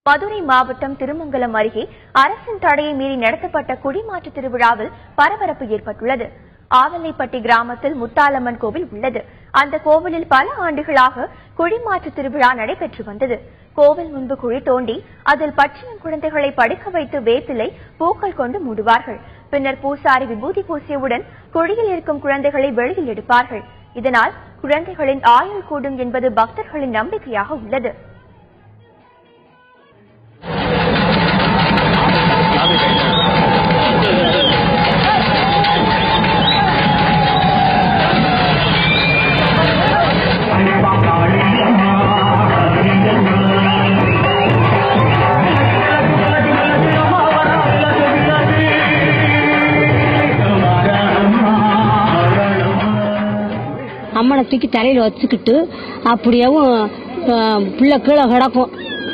மதுரை மாவட்டம் திருமங்கலம் அருகே அரசின் தடையை மீறி நடத்தப்பட்ட குடிமாற்று திருவிழாவில் பரபரப்பு ஏற்பட்டுள்ளது. ஆவல்லைப்பட்டி கிராமத்தில் முத்தாலம்மன் கோவில் உள்ளது. அந்த கோவிலில் பல ஆண்டுகளாக குடிமாற்று திருவிழா நடைபெற்று வந்தது. கோவில் முன்பு குழி தோண்டி அதில் பச்சிளம் குழந்தைகளை படுக்க வைத்து வேப்பிலை பூக்கள் கொண்டு மூடுவார்கள். பின்னர் பூசாரி விபூதி பூசியவுடன் குழியில் இருக்கும் குழந்தைகளை வெளியில் எடுப்பார்கள். இதனால் குழந்தைகளின் ஆயுள் கூடும் என்பது பக்தர்களின் நம்பிக்கையாக உள்ளது. அம்மனை தூக்கி தலையில வச்சுக்கிட்டு அப்படியேவும் பிள்ளை கீழே கிடக்கும்.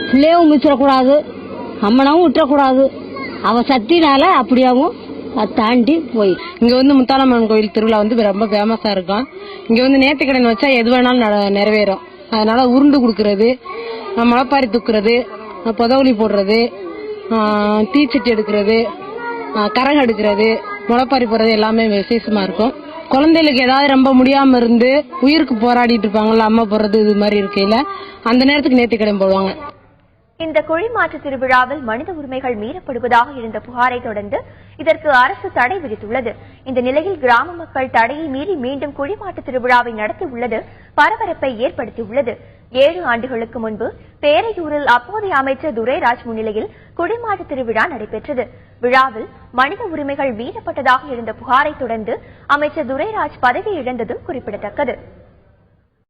பிள்ளையும் மிச்சிடக்கூடாது, அம்மனாவும் விட்டுறக்கூடாது. அவ சக்தினால அப்படியாவும் தாண்டி போய் இங்க முத்தாலம்மன் கோயில் திருவிழா ரொம்ப ஃபேமஸா இருக்கும். இங்க நேர்த்திக்கடன் வச்சா எது வேணாலும் நிறைவேறும். அதனால உருண்டு கொடுக்கறது, முளைப்பாரி தூக்குறது, புதவுளி போடுறது, தீச்சட்டி எடுக்கிறது, கரகம் எடுக்கிறது, முளைப்பாரி போடுறது எல்லாமே விசேஷமா இருக்கும். குழந்தைகளுக்கு ஏதாவது ரொம்ப முடியாம இருந்து உயிருக்கு போராடிட்டு இருப்பாங்கல்ல, அம்மா போடுறது இது மாதிரி இருக்கையில அந்த நேரத்துக்கு நேர்த்திக்கடன் போடுவாங்க. இந்த குழிமாற்று திருவிழாவில் மனித உரிமைகள் மீறப்படுவதாக இருந்த புகாரை தொடர்ந்து இதற்கு அரசு தடை விதித்துள்ளது. இந்த நிலையில் கிராம மக்கள் தடையை மீறி மீண்டும் குழிமாற்று திருவிழாவை நடத்தியுள்ளது பரபரப்பை ஏற்படுத்தியுள்ளது. 7 ஆண்டுகளுக்கு முன்பு பேரையூரில் அப்போதைய அமைச்சர் துரைராஜ் முன்னிலையில் குடிமாற்று திருவிழா நடைபெற்றது. விழாவில் மனித உரிமைகள் மீறப்பட்டதாக இருந்த புகாரை தொடர்ந்து அமைச்சர் துரைராஜ் பதவி இழந்ததும் குறிப்பிடத்தக்கது.